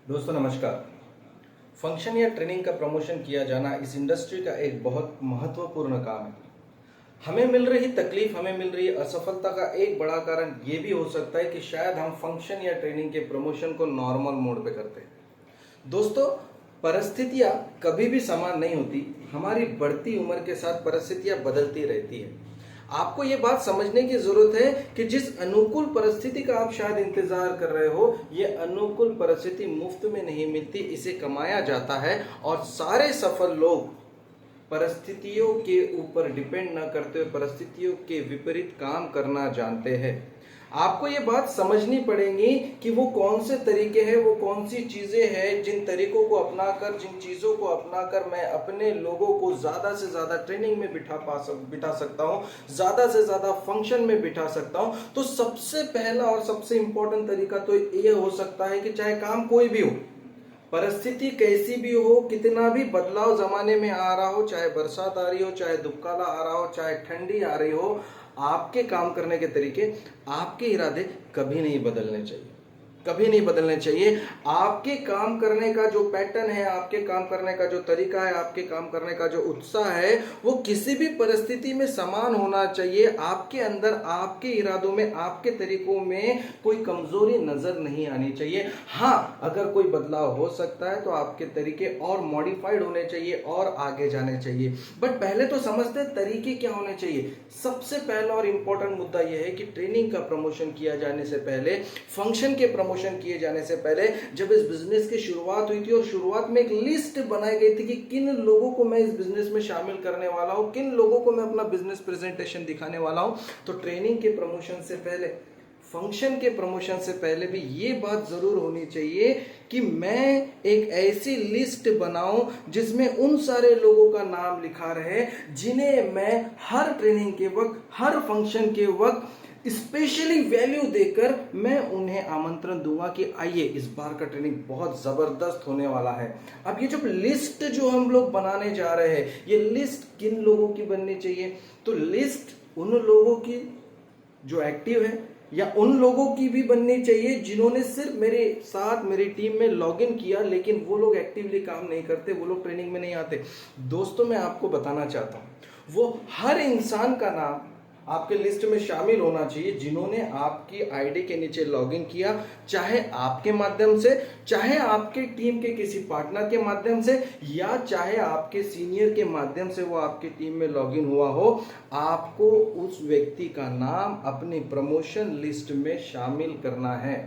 दोस्तों नमस्कार। फंक्शन या ट्रेनिंग का प्रमोशन किया जाना इस इंडस्ट्री का एक बहुत महत्वपूर्ण काम है। हमें मिल रही तकलीफ, हमें मिल रही असफलता का एक बड़ा कारण ये भी हो सकता है कि शायद हम फंक्शन या ट्रेनिंग के प्रमोशन को नॉर्मल मोड पे करते हैं। दोस्तों, परिस्थितियां कभी भी समान नहीं होती। हमारी बढ़ती उम्र के साथ परिस्थितियां बदलती रहती है। आपको ये बात समझने की जरूरत है कि जिस अनुकूल परिस्थिति का आप शायद इंतजार कर रहे हो, ये अनुकूल परिस्थिति मुफ्त में नहीं मिलती, इसे कमाया जाता है। और सारे सफल लोग परिस्थितियों के ऊपर डिपेंड न करते हुए परिस्थितियों के विपरीत काम करना जानते हैं। आपको ये बात समझनी पड़ेगी कि वो कौन से तरीके हैं, वो कौन सी चीजें हैं, जिन तरीकों को अपनाकर, जिन चीजों को अपनाकर मैं अपने लोगों को ज्यादा से ज्यादा ट्रेनिंग में बिठा सकता हूँ, ज्यादा से ज्यादा फंक्शन में बिठा सकता हूँ। तो सबसे पहला और सबसे इंपॉर्टेंट तरीका तो ये हो सकता है कि चाहे काम कोई भी हो, परिस्थिति कैसी भी हो, कितना भी बदलाव जमाने में आ रहा हो, चाहे बरसात आ रही हो, चाहे दुबकाला आ रहा हो, चाहे ठंडी आ रही हो, आपके काम करने के तरीके, आपके इरादे कभी नहीं बदलने चाहिए, कभी नहीं बदलने चाहिए। आपके काम करने का जो पैटर्न है, आपके काम करने का जो तरीका है, आपके काम करने का जो उत्साह है, वो किसी भी परिस्थिति में समान होना चाहिए। आपके अंदर, आपके इरादों में, आपके तरीकों में कोई कमजोरी नजर नहीं आनी चाहिए। हाँ, अगर कोई बदलाव हो सकता है तो आपके तरीके और मॉडिफाइड होने चाहिए और आगे जाने चाहिए। बट पहले तो समझते हैं तरीके क्या होने चाहिए। सबसे पहला और इंपॉर्टेंट मुद्दा यह है कि ट्रेनिंग का प्रमोशन किया जाने से पहले, फंक्शन के प्रमोशन किए जाने से पहले, जब इस बिजनेस की शुरुआत हुई थी और शुरुआत में एक लिस्ट बनाई गई थी कि किन लोगों को मैं इस बिजनेस में शामिल करने वाला हूं, किन लोगों को मैं अपना बिजनेस प्रेजेंटेशन दिखाने वाला हूं, तो ट्रेनिंग के प्रमोशन से पहले, फंक्शन के प्रमोशन से पहले भी ये बात जरूर होनी चाहिए कि मैं एक ऐसी लिस्ट बनाऊं जिसमें उन सारे लोगों का नाम लिखा रहे जिन्हें मैं हर ट्रेनिंग के वक्त, हर फंक्शन के वक्त स्पेशली वैल्यू देकर मैं उन्हें आमंत्रण दूंगा कि आइए, इस बार का ट्रेनिंग बहुत जबरदस्त होने वाला है। अब ये जो लिस्ट जो हम लोग बनाने जा रहे हैं, ये लिस्ट किन लोगों की बननी चाहिए? तो लिस्ट उन लोगों की जो एक्टिव है, या उन लोगों की भी बननी चाहिए जिन्होंने सिर्फ मेरे साथ, मेरी टीम में लॉगिन किया, लेकिन वो लोग एक्टिवली काम नहीं करते, वो लोग ट्रेनिंग में नहीं आते। दोस्तों, मैं आपको बताना चाहता हूं, वो हर इंसान का नाम आपके लिस्ट में शामिल होना चाहिए जिन्होंने आपकी आईडी के नीचे लॉगिन किया, चाहे आपके माध्यम से, चाहे आपके टीम के किसी पार्टनर के माध्यम से, या चाहे आपके सीनियर के माध्यम से वो आपकी टीम में लॉगिन हुआ हो। आपको उस व्यक्ति का नाम अपनी प्रमोशन लिस्ट में शामिल करना है।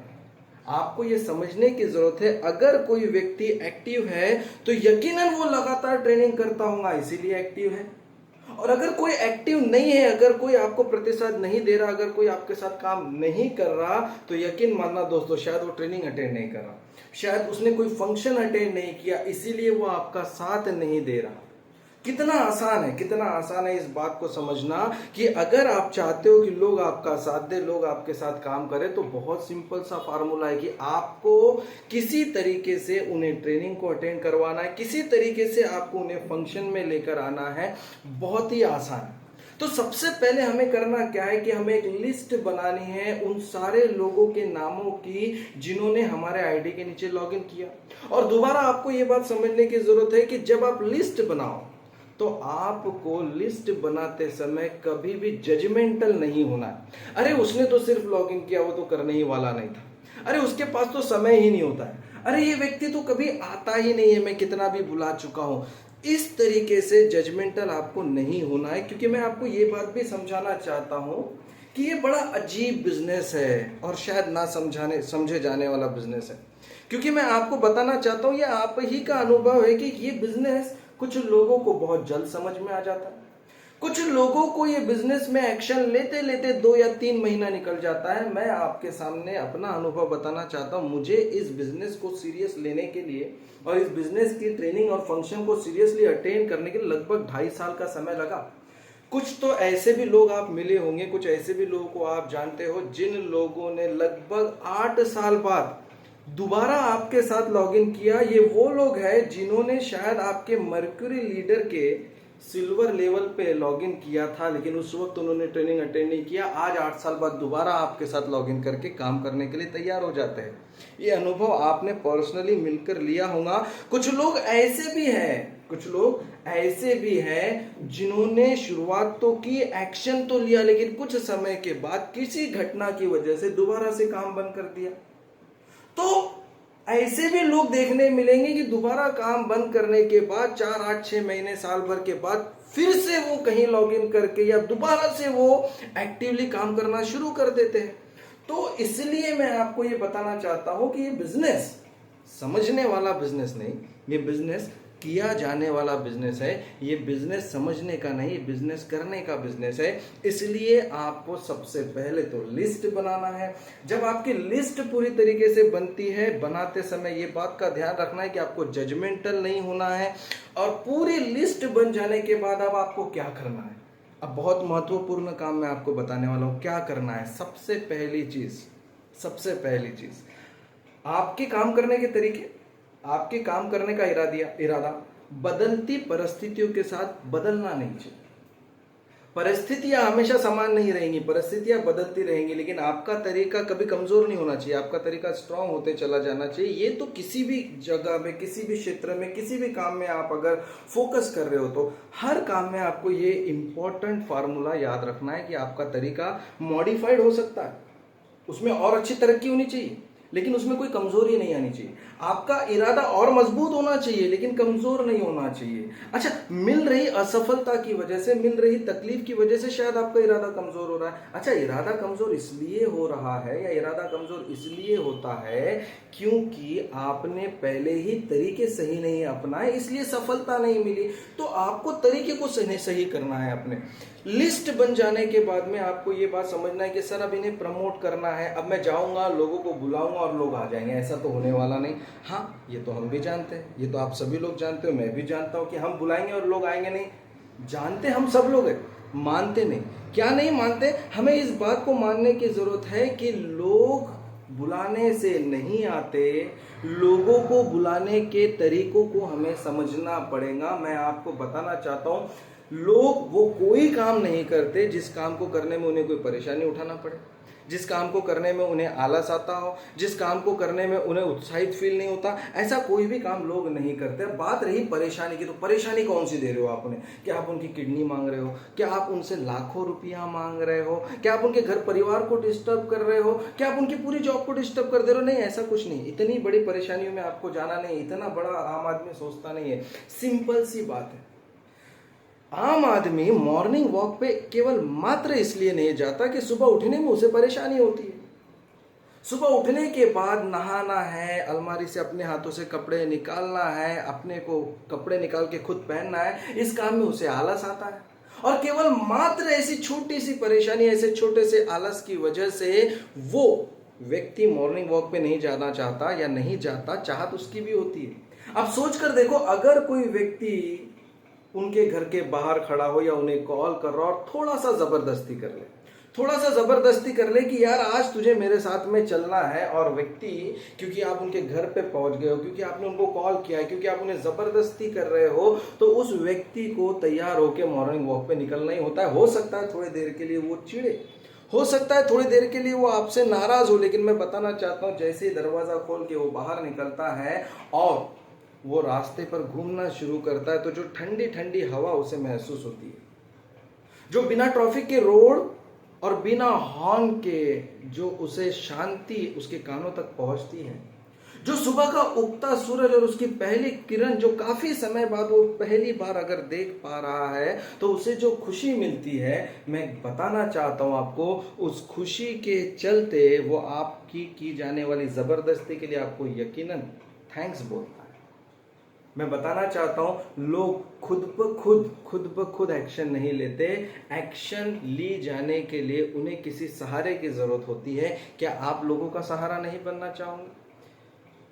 आपको यह समझने की जरूरत है, अगर कोई व्यक्ति एक्टिव है तो यकीनन वो लगातार ट्रेनिंग करता होगा, इसीलिए एक्टिव है। और अगर कोई एक्टिव नहीं है, अगर कोई आपको प्रतिसाद नहीं दे रहा, अगर कोई आपके साथ काम नहीं कर रहा, तो यकीन मानना दोस्तों, शायद वो ट्रेनिंग अटेंड नहीं कर रहा, शायद उसने कोई फंक्शन अटेंड नहीं किया, इसीलिए वो आपका साथ नहीं दे रहा। कितना आसान है, कितना आसान है इस बात को समझना कि अगर आप चाहते हो कि लोग आपका साथ दे, लोग आपके साथ काम करें, तो बहुत सिंपल सा फार्मूला है कि आपको किसी तरीके से उन्हें ट्रेनिंग को अटेंड करवाना है, किसी तरीके से आपको उन्हें फंक्शन में लेकर आना है। बहुत ही आसान है। तो सबसे पहले हमें करना क्या है कि हमें एक लिस्ट बनानी है उन सारे लोगों के नामों की जिन्होंने हमारे आईडी के नीचे लॉगिन किया। और दोबारा आपको यह बात समझने की जरूरत है कि जब आप लिस्ट बनाओ तो आपको लिस्ट बनाते समय कभी भी जजमेंटल नहीं होना है। अरे उसने तो सिर्फ लॉगिन किया, वो तो करने ही वाला नहीं था। अरे उसके पास तो समय ही नहीं होता है। अरे ये व्यक्ति तो कभी आता ही नहीं है, मैं कितना भी बुला चुका हूं। इस तरीके से जजमेंटल आपको नहीं होना है, क्योंकि मैं आपको ये बात भी समझाना चाहता हूं कि ये बड़ा अजीब बिजनेस है और शायद ना समझे जाने वाला बिजनेस है। क्योंकि मैं आपको बताना चाहता हूं, ये आप ही का अनुभव है कि ये बिजनेस कुछ लोगों को बहुत जल्द समझ में आ जाता है, कुछ लोगों को ये बिजनेस में एक्शन लेते लेते 2 या 3 महीना निकल जाता है। मैं आपके सामने अपना अनुभव बताना चाहता हूं। मुझे इस बिजनेस को सीरियस लेने के लिए और इस बिजनेस की ट्रेनिंग और फंक्शन को सीरियसली अटेंड करने के लिए लगभग 2.5 साल का समय लगा। कुछ तो ऐसे भी लोग आप मिले होंगे, कुछ ऐसे भी लोगों को आप जानते हो जिन लोगों ने लगभग 8 साल बाद दोबारा आपके साथ लॉगिन किया। ये वो लोग हैं जिन्होंने शायद आपके मर्क्यूरी लीडर के सिल्वर लेवल पे लॉगिन किया था, लेकिन उस वक्त उन्होंने ट्रेनिंग अटेंड नहीं किया। आज 8 साल बाद दोबारा आपके साथ लॉगिन करके काम करने के लिए तैयार हो जाते हैं। ये अनुभव आपने पर्सनली मिलकर लिया होगा। कुछ लोग ऐसे भी हैं जिन्होंने शुरुआत तो की, एक्शन तो लिया, लेकिन कुछ समय के बाद किसी घटना की वजह से दोबारा से काम बंद कर दिया। तो ऐसे भी लोग देखने मिलेंगे कि दोबारा काम बंद करने के बाद 4, 8, 6 महीने, साल भर के बाद फिर से वो कहीं लॉगिन करके या दोबारा से वो एक्टिवली काम करना शुरू कर देते हैं। तो इसलिए मैं आपको ये बताना चाहता हूं कि ये बिजनेस समझने वाला बिजनेस नहीं, ये बिजनेस किया जाने वाला बिजनेस है। ये बिजनेस समझने का नहीं, बिजनेस करने का बिजनेस है। इसलिए आपको सबसे पहले तो लिस्ट बनाना है। जब आपकी लिस्ट पूरी तरीके से बनती है, बनाते समय ये बात का ध्यान रखना है कि आपको जजमेंटल नहीं होना है। और पूरी लिस्ट बन जाने के बाद अब आपको क्या करना है, अब बहुत महत्वपूर्ण काम मैं आपको बताने वाला हूं। क्या करना है? सबसे पहली चीज आपके काम करने के तरीके, आपके काम करने का इरादा बदलती परिस्थितियों के साथ बदलना नहीं चाहिए। परिस्थितियां हमेशा समान नहीं रहेंगी, परिस्थितियां बदलती रहेंगी, लेकिन आपका तरीका कभी कमजोर नहीं होना चाहिए, आपका तरीका स्ट्रांग होते चला जाना चाहिए। ये तो किसी भी जगह में, किसी भी क्षेत्र में, किसी भी काम में आप अगर फोकस कर रहे हो तो हर काम में आपको ये इंपॉर्टेंट फार्मूला याद रखना है कि आपका तरीका मॉडिफाइड हो सकता है, उसमें और अच्छी तरक्की होनी चाहिए, लेकिन उसमें कोई कमजोरी नहीं आनी चाहिए। आपका इरादा और मजबूत होना चाहिए, लेकिन कमजोर नहीं होना चाहिए। अच्छा, मिल रही असफलता की वजह से, मिल रही तकलीफ की वजह से शायद आपका इरादा कमजोर हो रहा है। अच्छा, इरादा कमजोर इसलिए हो रहा है या इरादा कमजोर इसलिए होता है क्योंकि आपने पहले ही तरीके सही नहीं अपनाए, इसलिए सफलता नहीं मिली। तो आपको तरीके को सही करना है। अपने लिस्ट बन जाने के बाद में आपको ये बात समझना है कि सर अब इन्हें प्रमोट करना है, अब मैं जाऊंगा, लोगों को बुलाऊंगा और लोग आ जाएंगे। ऐसा तो होने वाला नहीं। हाँ, ये तो हम भी जानते हैं, ये तो आप सभी लोग जानते हो, मैं भी जानता हूं कि हम बुलाएंगे और लोग आएंगे नहीं। जानते हम सब लोग हैं, मानते नहीं। क्या नहीं मानते? हमें इस बात को मानने की जरूरत है कि लोग बुलाने से नहीं आते, लोगों को बुलाने के तरीकों को हमें समझना पड़ेगा। मैं आपको बताना चाहता हूं, लोग वो कोई काम नहीं करते जिस काम को करने में उन्हें कोई परेशानी उठाना पड़े, जिस काम को करने में उन्हें आलस आता हो, जिस काम को करने में उन्हें उत्साहित फील नहीं होता। ऐसा कोई भी काम लोग नहीं करते। बात रही परेशानी की, तो परेशानी कौन सी दे रहे हो आप उन्हें? क्या आप उनकी किडनी मांग रहे हो? क्या आप उनसे लाखों रुपया मांग रहे हो? क्या आप उनके घर परिवार को डिस्टर्ब कर रहे हो? क्या आप उनकी पूरी जॉब को डिस्टर्ब कर दे रहे हो? नहीं, ऐसा कुछ नहीं। इतनी बड़ी परेशानियों में आपको जाना नहीं, इतना बड़ा आम आदमी सोचता नहीं है। सिंपल सी बात है, आम आदमी मॉर्निंग वॉक पे केवल मात्र इसलिए नहीं जाता कि सुबह उठने में उसे परेशानी होती है। सुबह उठने के बाद नहाना है, अलमारी से अपने हाथों से कपड़े निकालना है, अपने को कपड़े निकाल के खुद पहनना है, इस काम में उसे आलस आता है। और केवल मात्र ऐसी छोटी सी परेशानी, ऐसे छोटे से आलस की वजह से वो व्यक्ति मॉर्निंग वॉक पे नहीं जाना चाहता या नहीं जाता। चाहत उसकी भी होती है। अब सोच कर देखो, अगर कोई व्यक्ति उनके घर के बाहर खड़ा हो या उन्हें कॉल कर रहा हो और थोड़ा सा जबरदस्ती कर ले कि यार आज तुझे मेरे साथ में चलना है, और व्यक्ति, क्योंकि आप उनके घर पे पहुंच गए हो, क्योंकि आपने उनको कॉल किया है, क्योंकि आप उन्हें जबरदस्ती कर रहे हो, तो उस व्यक्ति को तैयार होकर मॉर्निंग वॉक पे निकलना ही होता है। हो सकता है थोड़ी देर के लिए वो चिढ़े, हो सकता है थोड़ी देर के लिए वो आपसे नाराज हो, लेकिन मैं बताना चाहता हूं, जैसे ही दरवाजा खोल के वो बाहर निकलता है और वो रास्ते पर घूमना शुरू करता है, तो जो ठंडी ठंडी हवा उसे महसूस होती है, जो बिना ट्रैफिक के रोड और बिना हॉर्न के जो उसे शांति उसके कानों तक पहुंचती है, जो सुबह का उगता सूरज और उसकी पहली किरण जो काफी समय बाद वो पहली बार अगर देख पा रहा है, तो उसे जो खुशी मिलती है, मैं बताना चाहता हूं आपको, उस खुशी के चलते वो आपकी की जाने वाली जबरदस्ती के लिए आपको यकीनन थैंक्स बोलता है। मैं बताना चाहता हूं, लोग खुद ब खुद एक्शन नहीं लेते। एक्शन ली जाने के लिए उन्हें किसी सहारे की जरूरत होती है। क्या आप लोगों का सहारा नहीं बनना चाहोगे?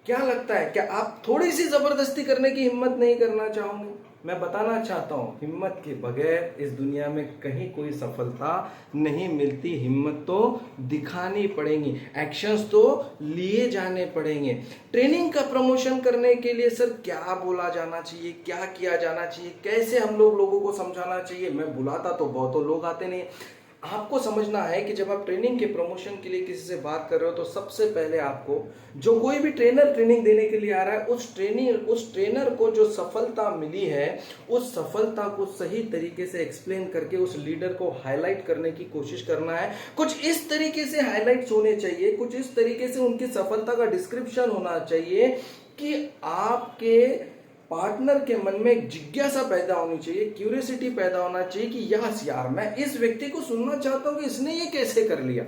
क्या लगता है, क्या आप थोड़ी सी जबरदस्ती करने की हिम्मत नहीं करना चाहोगे? मैं बताना चाहता हूं, हिम्मत के बगैर इस दुनिया में कहीं कोई सफलता नहीं मिलती। हिम्मत तो दिखानी पड़ेगी, एक्शंस तो लिए जाने पड़ेंगे। ट्रेनिंग का प्रमोशन करने के लिए सर क्या बोला जाना चाहिए, क्या किया जाना चाहिए, कैसे हम लोगों को समझाना चाहिए? मैं बुलाता तो बहुतों लोग आते नहीं। आपको समझना है कि जब आप ट्रेनिंग के प्रमोशन के लिए किसी से बात कर रहे हो तो सबसे पहले आपको, जो कोई भी ट्रेनर ट्रेनिंग देने के लिए आ रहा है, उस ट्रेनर को जो सफलता मिली है उस सफलता को सही तरीके से एक्सप्लेन करके उस लीडर को हाईलाइट करने की कोशिश करना है। कुछ इस तरीके से हाईलाइट्स होने चाहिए, कुछ इस तरीके से उनकी सफलता का डिस्क्रिप्शन होना चाहिए कि आपके पार्टनर के मन में एक जिज्ञासा पैदा होनी चाहिए, क्यूरियोसिटी पैदा होना चाहिए कि यस यार, मैं इस व्यक्ति को सुनना चाहता हूं कि इसने ये कैसे कर लिया।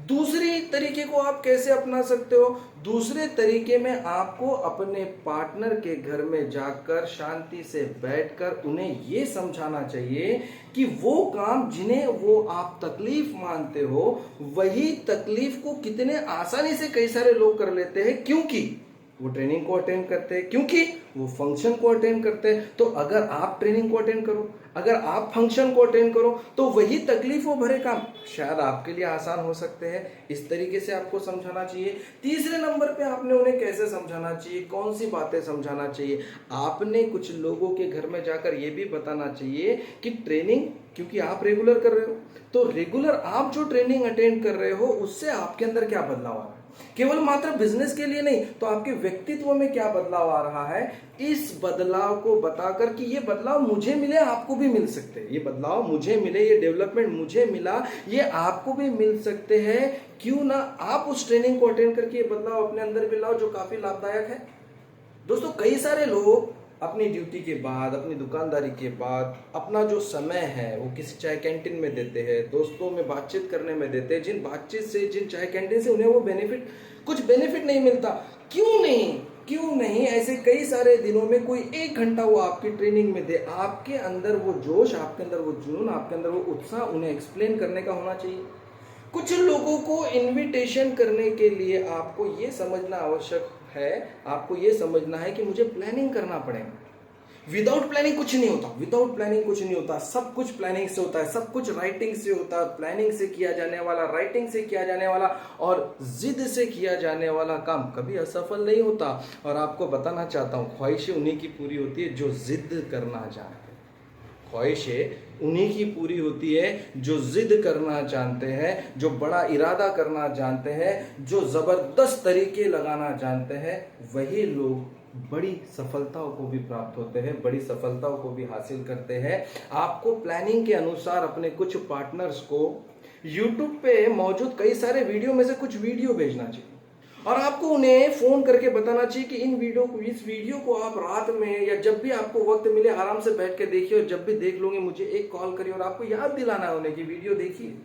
दूसरी तरीके को आप कैसे अपना सकते हो? दूसरे तरीके में आपको अपने पार्टनर के घर में जाकर शांति से बैठकर उन्हें यह समझाना चाहिए कि वो काम जिन्हें वो आप तकलीफ मानते हो, वही तकलीफ को कितने आसानी से कई सारे लोग कर लेते हैं, क्योंकि वो ट्रेनिंग को अटेंड करते हैं, क्योंकि वो फंक्शन को अटेंड करते हैं। तो अगर आप ट्रेनिंग को अटेंड करो, अगर आप फंक्शन को अटेंड करो, तो वही तकलीफों भरे काम शायद आपके लिए आसान हो सकते हैं। इस तरीके से आपको समझाना चाहिए। तीसरे नंबर पे आपने उन्हें कैसे समझाना चाहिए, कौन सी बातें समझाना चाहिए? आपने कुछ लोगों के घर में जाकर यह भी बताना चाहिए कि ट्रेनिंग, क्योंकि आप रेगुलर कर रहे हो, तो रेगुलर आप जो ट्रेनिंग अटेंड कर रहे हो उससे आपके अंदर क्या बदलाव आ रहा है। केवल मात्र बिजनेस के लिए नहीं, तो आपके व्यक्तित्व में क्या बदलाव आ रहा है, इस बदलाव को बताकर कि ये बदलाव मुझे मिले, आपको भी मिल सकते हैं। ये बदलाव मुझे मिले, ये डेवलपमेंट मुझे मिला, ये आपको भी मिल सकते हैं। क्यों ना आप उस ट्रेनिंग को अटेंड करके ये बदलाव अपने अंदर भी लाओ, जो काफी लाभदायक है। दोस्तों, कई सारे लोग अपनी ड्यूटी के बाद, अपनी दुकानदारी के बाद अपना जो समय है वो किसी चाय कैंटीन में देते हैं, दोस्तों में बातचीत करने में देते हैं। जिन बातचीत से, जिन चाय कैंटीन से उन्हें वो कुछ बेनिफिट नहीं मिलता। क्यों नहीं ऐसे कई सारे दिनों में कोई 1 घंटा वो आपकी ट्रेनिंग में दे। आपके अंदर वो जोश, आपके अंदर वो जुनून, आपके अंदर वो उत्साह उन्हें एक्सप्लेन करने का होना चाहिए। कुछ लोगों को इनविटेशन करने के लिए आपको ये समझना आवश्यक है, आपको ये समझना है कि मुझे प्लानिंग करना पड़ेगा। विदाउट प्लानिंग कुछ नहीं होता, विदाउट प्लानिंग कुछ नहीं होता। सब कुछ प्लानिंग से होता है, सब कुछ राइटिंग से होता है। प्लानिंग से किया जाने वाला, राइटिंग से किया जाने वाला और जिद से किया जाने वाला काम कभी असफल नहीं होता। और आपको बताना चाहता हूं, ख्वाहिशें उन्हीं की पूरी होती है जो जिद करना जानते हैं। ख्वाहिशें उन्हीं की पूरी होती है जो जिद करना जानते हैं, जो बड़ा इरादा करना जानते हैं, जो जबरदस्त तरीके लगाना जानते हैं। वही लोग बड़ी सफलताओं को भी प्राप्त होते हैं, बड़ी सफलताओं को भी हासिल करते हैं। आपको प्लानिंग के अनुसार अपने कुछ पार्टनर्स को YouTube पे मौजूद कई सारे वीडियो में से कुछ वीडियो भेजना चाहिए और आपको उन्हें फोन करके बताना चाहिए कि इस वीडियो को आप रात में या जब भी आपको वक्त मिले आराम से बैठ के देखिए, और जब भी देख लोगे मुझे एक कॉल करिए और आपको याद दिलाना है उन्हें कि वीडियो देखिए।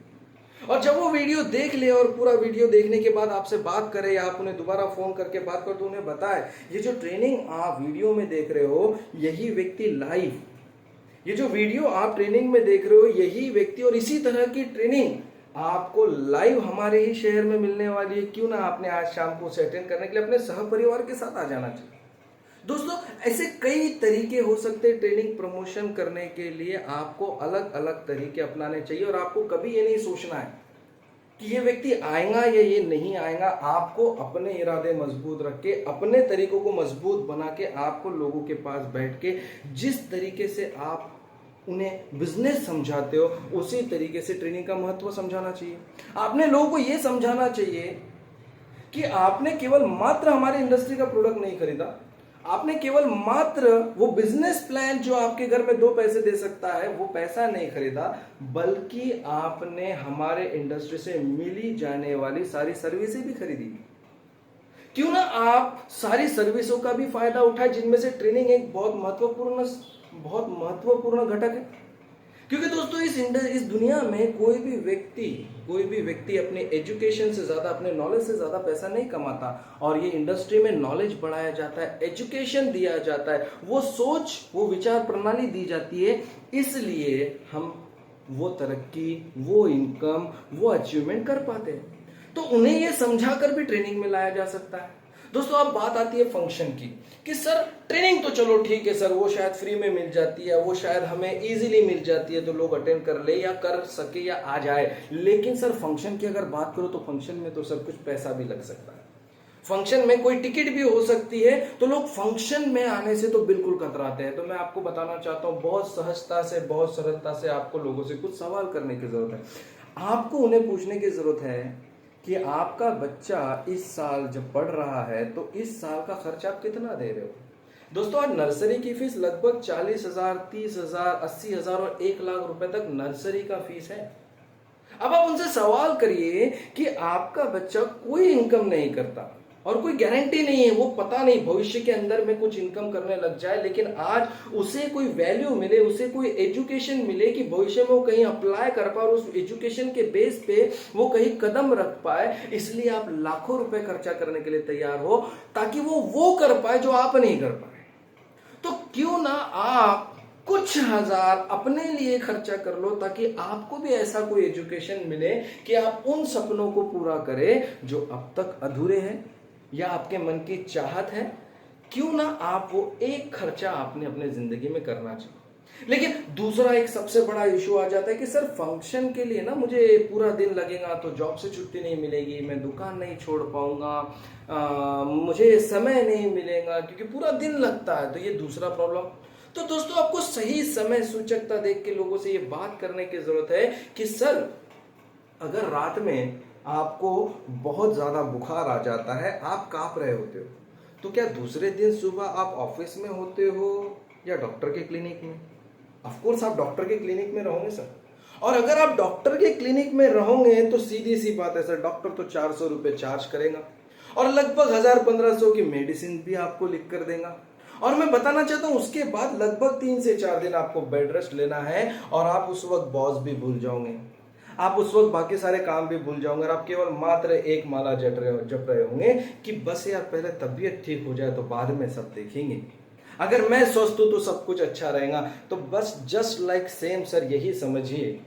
और जब वो वीडियो देख ले और पूरा वीडियो देखने के बाद आपसे बात करे या आप उन्हें दोबारा फोन करके बात कर, तो उन्हें बताए ये जो ट्रेनिंग आप वीडियो में देख रहे हो, यही व्यक्ति लाइव, ये जो वीडियो आप ट्रेनिंग में देख रहे हो, यही व्यक्ति और इसी तरह की ट्रेनिंग आपको लाइव हमारे ही शहर में मिलने वाली है। क्यों ना आपने आज शाम को उसे अटेंड करने के लिए अपने सहपरिवार के साथ आ जाना चाहिए। दोस्तों, ऐसे कई तरीके हो सकते हैं ट्रेनिंग प्रमोशन करने के लिए। आपको अलग अलग तरीके अपनाने चाहिए और आपको कभी ये नहीं सोचना है कि ये व्यक्ति आएगा या ये नहीं आएगा। आपको अपने इरादे मजबूत रख के, अपने तरीकों को मजबूत बना के, आपको लोगों के पास बैठ के जिस तरीके से आप उन्हें बिजनेस समझाते हो उसी तरीके से ट्रेनिंग का महत्व समझाना चाहिए। आपने लोगों को यह समझाना चाहिए कि आपने केवल मात्र हमारी इंडस्ट्री का प्रोडक्ट नहीं खरीदा, आपने केवल मात्र वो बिजनेस प्लान जो आपके घर में 2 पैसे दे सकता है वो पैसा नहीं खरीदा, बल्कि आपने हमारे इंडस्ट्री से मिली जाने वाली सारी सर्विसें भी खरीदी। क्यों ना आप सारी सर्विसों का भी फायदा उठाए, जिनमें से ट्रेनिंग एक बहुत महत्वपूर्ण घटक है। क्योंकि दोस्तों, इस दुनिया में कोई भी व्यक्ति अपने एजुकेशन से ज्यादा, अपने नॉलेज से ज्यादा पैसा नहीं कमाता। और ये इंडस्ट्री में नॉलेज बढ़ाया जाता है, एजुकेशन दिया जाता है, वो सोच, वो विचार प्रणाली दी जाती है। इसलिए हम वो तरक्की, वो इनकम, वो अचीवमेंट कर पाते हैं। तो उन्हें ये समझाकर भी ट्रेनिंग में लाया जा सकता है। दोस्तों अब बात आती है फंक्शन की कि सर ट्रेनिंग तो चलो ठीक है सर, वो शायद फ्री में मिल जाती है, वो शायद हमें इजीली मिल जाती है तो लोग अटेंड कर ले या कर सके या आ जाए, लेकिन सर फंक्शन की अगर बात करो तो फंक्शन में तो सब कुछ पैसा भी लग सकता है। फंक्शन में कोई टिकट भी हो सकती है, तो लोग फंक्शन में आने से तो बिल्कुल कतराते हैं। तो मैं आपको बताना चाहता हूं, बहुत सहजता से बहुत सरलता से आपको लोगों से कुछ सवाल करने की जरूरत है। आपको उन्हें पूछने की जरूरत है कि आपका बच्चा इस साल जब पढ़ रहा है तो इस साल का खर्चा आप कितना दे रहे हो। दोस्तों आज नर्सरी की फीस लगभग 40,000, 30,000, 80,000 और 1 लाख रुपए तक नर्सरी का फीस है। अब आप उनसे सवाल करिए कि आपका बच्चा कोई इनकम नहीं करता और कोई गारंटी नहीं है, वो पता नहीं भविष्य के अंदर में कुछ इनकम करने लग जाए, लेकिन आज उसे कोई वैल्यू मिले, उसे कोई एजुकेशन मिले कि भविष्य में वो कहीं अप्लाई कर पाए और उस एजुकेशन के बेस पे वो कहीं कदम रख पाए, इसलिए आप लाखों रुपए खर्चा करने के लिए तैयार हो ताकि वो कर पाए जो आप नहीं कर पाए। तो क्यों ना आप कुछ हजार अपने लिए खर्चा कर लो ताकि आपको भी ऐसा कोई एजुकेशन मिले कि आप उन सपनों को पूरा करें जो अब तक अधूरे हैं या आपके मन की चाहत है। क्यों ना आप वो एक खर्चा आपने अपने जिंदगी में करना चाहिए। लेकिन दूसरा एक सबसे बड़ा इशू आ जाता है कि सर फंक्शन के लिए ना मुझे पूरा दिन लगेगा, तो जॉब से छुट्टी नहीं मिलेगी, मैं दुकान नहीं छोड़ पाऊंगा, मुझे समय नहीं मिलेगा क्योंकि पूरा दिन लगता है, तो ये दूसरा प्रॉब्लम। तो दोस्तों आपको सही समय सूचकता देख के लोगों से ये बात करने की जरूरत है कि सर अगर रात में आपको बहुत ज्यादा बुखार आ जाता है, आप कांप रहे होते हो, तो क्या दूसरे दिन सुबह आप ऑफिस में होते हो या डॉक्टर के क्लिनिक में? ऑफ कोर्स आप डॉक्टर के क्लिनिक में रहोगे सर। और अगर आप डॉक्टर के क्लिनिक में रहोगे तो सीधी सी बात है सर, डॉक्टर तो 400 रुपए चार्ज करेगा और लगभग 1,000-1,500 की मेडिसिन भी आपको लिख कर देगा। और मैं बताना चाहता हूं उसके बाद लगभग 3 से 4 दिन आपको बेड रेस्ट लेना है और आप उस वक्त बॉस भी भूल जाओगे, आप उस वक्त बाकी सारे काम भी भूल जाओगे और आप केवल मात्र एक माला जप रहे होंगे कि बस यार पहले तबीयत ठीक हो जाए तो बाद में सब देखेंगे, अगर मैं स्वस्थ हूं तो सब कुछ अच्छा रहेगा। तो बस जस्ट लाइक सेम सर यही समझिए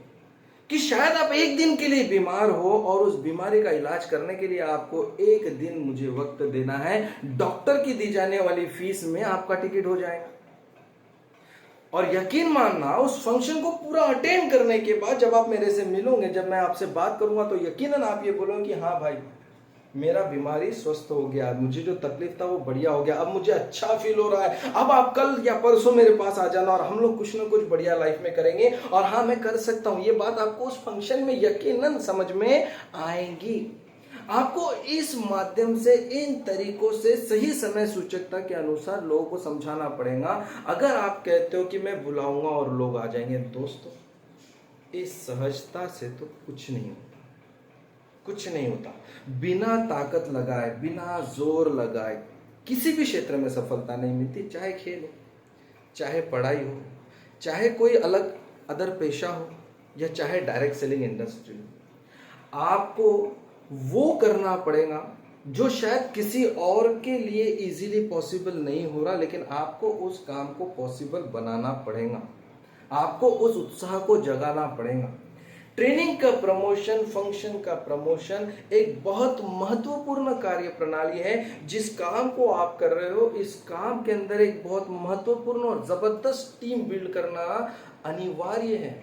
कि शायद आप एक दिन के लिए बीमार हो और उस बीमारी का इलाज करने के लिए आपको एक दिन मुझे वक्त देना है, डॉक्टर की दी जाने वाली फीस में आपका टिकट हो जाएगा। और यकीन मानना उस फंक्शन को पूरा अटेंड करने के बाद जब आप मेरे से मिलोगे, जब मैं आपसे बात करूंगा, तो यकीनन आप ये बोलोगे कि हाँ भाई मेरा बीमारी स्वस्थ हो गया, मुझे जो तकलीफ था वो बढ़िया हो गया, अब मुझे अच्छा फील हो रहा है, अब आप कल या परसों मेरे पास आ जाना और हम लोग कुछ ना कुछ बढ़िया लाइफ में करेंगे और हाँ मैं कर सकता हूं। ये बात आपको उस फंक्शन में यकीनन समझ में आएगी। आपको इस माध्यम से इन तरीकों से सही समय सूचकता के अनुसार लोगों को समझाना पड़ेगा। अगर आप कहते हो कि मैं बुलाऊंगा और लोग आ जाएंगे, दोस्तों इस सहजता से तो कुछ नहीं होता, कुछ नहीं होता। बिना ताकत लगाए, बिना जोर लगाए किसी भी क्षेत्र में सफलता नहीं मिलती, चाहे खेल हो, चाहे पढ़ाई हो, चाहे कोई अलग अदर पेशा हो या चाहे डायरेक्ट सेलिंग इंडस्ट्री हो। आपको वो करना पड़ेगा जो शायद किसी और के लिए इजीली पॉसिबल नहीं हो रहा, लेकिन आपको उस काम को पॉसिबल बनाना पड़ेगा, आपको उस उत्साह को जगाना पड़ेगा। ट्रेनिंग का प्रमोशन, फंक्शन का प्रमोशन एक बहुत महत्वपूर्ण कार्य प्रणाली है। जिस काम को आप कर रहे हो, इस काम के अंदर एक बहुत महत्वपूर्ण और जबरदस्त टीम बिल्ड करना अनिवार्य है।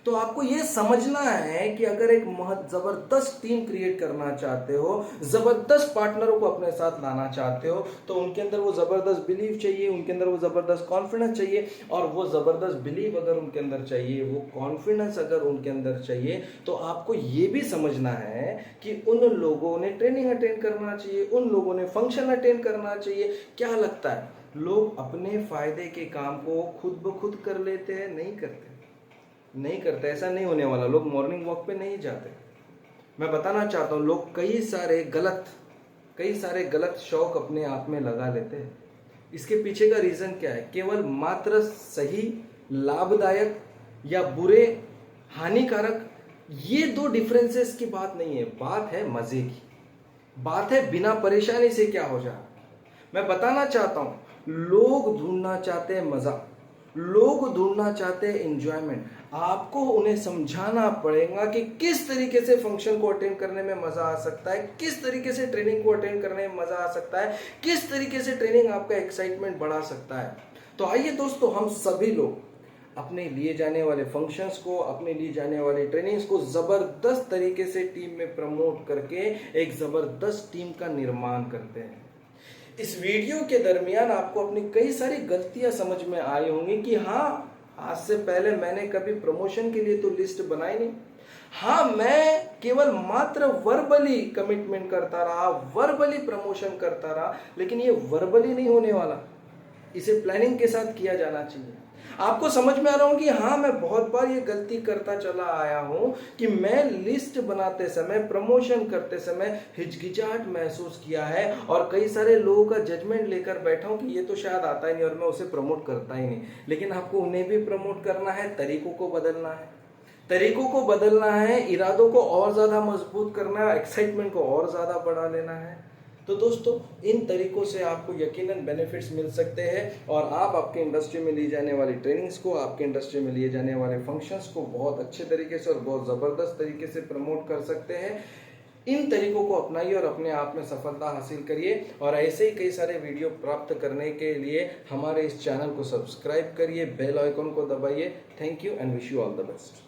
तो आपको यह समझना है कि अगर एक जबरदस्त टीम क्रिएट करना चाहते हो, जबरदस्त पार्टनरों को अपने साथ लाना चाहते हो, तो उनके अंदर वो जबरदस्त बिलीव चाहिए, उनके अंदर वो जबरदस्त कॉन्फिडेंस चाहिए। और वो जबरदस्त बिलीव अगर उनके अंदर चाहिए, वो कॉन्फिडेंस अगर उनके अंदर चाहिए, तो आपको ये भी समझना है कि उन लोगों ने ट्रेनिंग अटेंड करना चाहिए, उन लोगों ने फंक्शन अटेंड करना चाहिए। क्या लगता है लोग अपने फायदे के काम को खुद ब खुद कर लेते हैं? नहीं करते, ऐसा नहीं होने वाला। लोग मॉर्निंग वॉक पे नहीं जाते। मैं बताना चाहता हूं लोग कई सारे गलत शौक अपने आप में लगा लेते हैं। इसके पीछे का रीजन क्या है? केवल मात्र सही, लाभदायक या बुरे, हानिकारक, ये दो डिफरेंसेस की बात नहीं है। बात है मजे की, बात है बिना परेशानी से क्या हो जाए। मैं बताना चाहता हूं लोग ढूंढना चाहते हैं मजा, लोग ढूंढना चाहते हैं एंजॉयमेंट। आपको उन्हें समझाना पड़ेगा कि किस तरीके से फंक्शन को अटेंड करने में मजा आ सकता है, किस तरीके से ट्रेनिंग को अटेंड करने में मजा आ सकता है, किस तरीके से ट्रेनिंग आपका एक्साइटमेंट बढ़ा सकता है। तो आइए दोस्तों, हम सभी लोग अपने लिए जाने वाले फंक्शंस को, अपने लिए जाने वाले ट्रेनिंग्स को जबरदस्त तरीके से टीम में प्रमोट करके एक जबरदस्त टीम का निर्माण करते हैं। इस वीडियो के दरमियान आपको अपनी कई सारी गलतियां समझ में आई होंगी कि हाँ, आज से पहले मैंने कभी प्रमोशन के लिए तो लिस्ट बनाई नहीं। हाँ, मैं केवल मात्र वर्बली कमिटमेंट करता रहा, वर्बली प्रमोशन करता रहा, लेकिन ये वर्बली नहीं होने वाला, इसे प्लानिंग के साथ किया जाना चाहिए। आपको समझ में आ रहा हूं कि हाँ, मैं बहुत बार ये गलती करता चला आया हूं कि मैं लिस्ट बनाते समय, प्रमोशन करते समय हिचकिचाहट महसूस किया है और कई सारे लोगों का जजमेंट लेकर बैठा हूं कि ये तो शायद आता ही नहीं और मैं उसे प्रमोट करता ही नहीं। लेकिन आपको उन्हें भी प्रमोट करना है, तरीकों को बदलना है, तरीकों को बदलना है, इरादों को और ज्यादा मजबूत करना है, एक्साइटमेंट को और ज्यादा बढ़ा लेना है। तो दोस्तों, इन तरीकों से आपको यकीनन बेनिफिट्स मिल सकते हैं और आप आपके इंडस्ट्री में ली जाने वाली ट्रेनिंग्स को, आपके इंडस्ट्री में लिए जाने वाले फंक्शंस को बहुत अच्छे तरीके से और बहुत ज़बरदस्त तरीके से प्रमोट कर सकते हैं। इन तरीकों को अपनाइए और अपने आप में सफलता हासिल करिए। और ऐसे ही कई सारे वीडियो प्राप्त करने के लिए हमारे इस चैनल को सब्सक्राइब करिए, बेल आइकन को दबाइए। Thank you and wish you all the best.